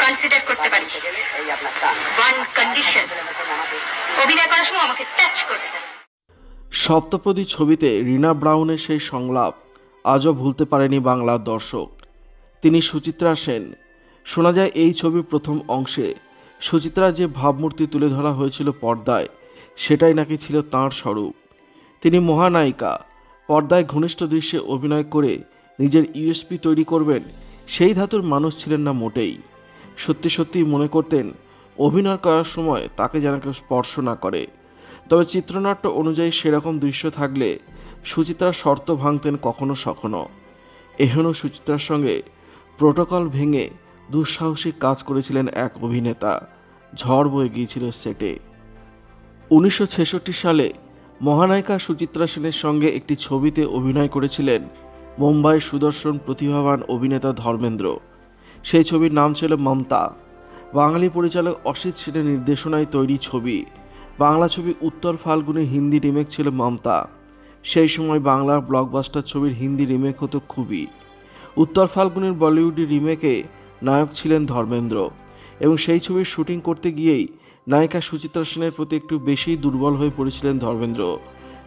Consider করতে পারি। One condition, অভিনয় করার সময় আমাকে টাচ করতে হবে। সপ্তপদী ছবিতে রিনা ব্রাউনের সেই সংলাপ আজও ভুলতে পারেনি বাংলার দর্শক। তিনি সুচিত্রা সেন। শোনা যায় এই ছবির প্রথম অংশে সুচিত্রার যে ভাবমূর্তি তুলে ধরা হয়েছিল পর্দায়, সেটাই নাকি ছিল তাঁর স্বরূপ। তিনি মহানায়িকা, পর্দায় ঘনিষ্ঠ দৃশ্যে অভিনয় করে নিজের ইউএসপি তৈরি করবেন, সেই ধাতুর মানুষ ছিলেন না মোটেই। সত্যি সত্যি মনে করতেন অভিনয় করার সময় তাকে যেন কেউ স্পর্শ না করে। তবে চিত্রনাট্য অনুযায়ী সেরকম দৃশ্য থাকলে সুচিত্রার শর্ত ভাঙতেন কখনো সখনো। এহেন সুচিত্রার সঙ্গে প্রোটোকল ভেঙে দুঃসাহসিক কাজ করেছিলেন এক অভিনেতা। ঝড় বয়ে গিয়েছিল সেটে। 1966 সালে মহানায়িকা সুচিত্রা সেনের সঙ্গে একটি ছবিতে অভিনয় করেছিলেন মুম্বাইয়ের সুদর্শন প্রতিভাবান অভিনেতা ধর্মেন্দ্র। সেই ছবির নাম ছিল মমতা। বাঙালি পরিচালক অসিত সেনের নির্দেশনায় তৈরি ছবি। বাংলা ছবি উত্তর ফাল্গুনের হিন্দি রিমেক ছিল মমতা। সেই সময় বাংলার ব্লকবাস্টার ছবির হিন্দি রিমেক হতো খুবই। উত্তর ফাল্গুনের বলিউডি রিমেকে নায়ক ছিলেন ধর্মেন্দ্র, এবং সেই ছবির শুটিং করতে গিয়েই নায়িকা সুচিত্রা সেনের প্রতি একটু বেশি দুর্বল হয়ে পড়েছিলেন ধর্মেন্দ্র,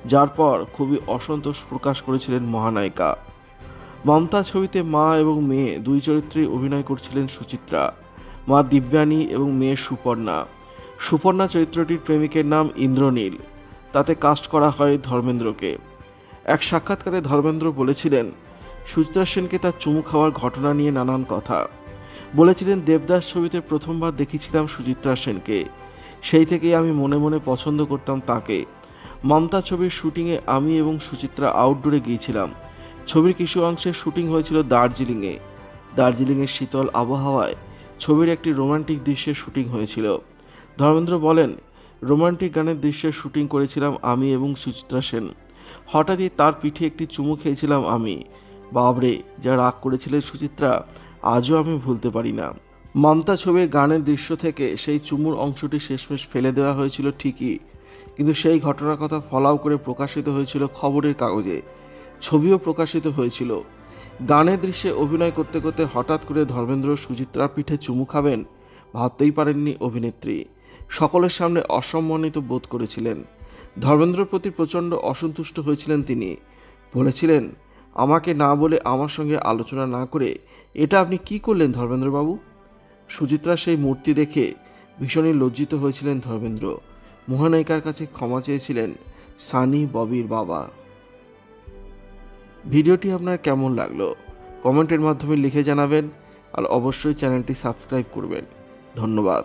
যার পর খুবই অসন্তোষ প্রকাশ করেছিলেন মহানায়িকা। মমতা ছবিতে মা এবং মেয়ে দুই চরিত্রেই অভিনয় করছিলেন সুচিত্রা। মা দিব্যানী এবং মেয়ে সুপর্ণা। সুপর্ণা চরিত্রটির প্রেমিকের নাম ইন্দ্রনীল। তাতে কাস্ট করা হয় ধর্মেন্দ্রকে। এক সাক্ষাৎকারে ধর্মেন্দ্র বলেছিলেন সুচিত্রা সেনকে তার চুমু খাওয়ার ঘটনা নিয়ে নানান কথা বলেছিলেন। দেবদাস ছবিতে প্রথমবার দেখেছিলাম সুচিত্রা সেনকে, সেই থেকেই আমি মনে মনে পছন্দ করতাম তাকে। মমতা ছবির শুটিংয়ে আমি এবং সুচিত্রা আউটডোরে গিয়েছিলাম। ছবির কিছু অংশের শুটিং হয়েছিল দার্জিলিংয়ে। দার্জিলিংয়ের শীতল আবহাওয়ায় ছবির একটি রোমান্টিক দৃশ্যের শুটিং হয়েছিল। ধর্মেন্দ্র বলেন, রোমান্টিক গানের দৃশ্যের শুটিং করেছিলাম আমি এবং সুচিত্রা সেন। হঠাৎই তার পিঠে একটি চুমু খেয়েছিলাম আমি। বাবরে, যা রাগ করেছিলেন সুচিত্রা আজও আমি ভুলতে পারি না। মমতা ছবির গানের দৃশ্য থেকে সেই চুমুর অংশটি শেষমেশ ফেলে দেওয়া হয়েছিল ঠিকই, কিন্তু সেই ঘটনার কথা ফলাও করে প্রকাশিত হয়েছিল খবরের কাগজে, ছবিও প্রকাশিত হয়েছিল। গানের দৃশ্যে অভিনয় করতে করতে হঠাৎ করে ধর্মেন্দ্র সুচিত্রার পিঠে চুমু খাবেন ভাবতেই পারেননি অভিনেত্রী। সকলের সামনে অসম্মানিত বোধ করেছিলেন। ধর্মেন্দ্রর প্রতি প্রচণ্ড অসন্তুষ্ট হয়েছিলেন তিনি। বলেছিলেন, আমাকে না বলে আমার সঙ্গে আলোচনা না করে এটা আপনি কি করলেন ধর্মেন্দ্রবাবু? সুচিত্রা সেই মূর্তি দেখে ভীষণই লজ্জিত হয়েছিলেন ধর্মেন্দ্র। মহানায়িকার কাছে ক্ষমা চেয়েছিলেন সানি ববির বাবা। ভিডিওটি আপনার কেমন লাগলো কমেন্টের মাধ্যমে লিখে জানাবেন, আর অবশ্যই চ্যানেলটি সাবস্ক্রাইব করবেন। ধন্যবাদ।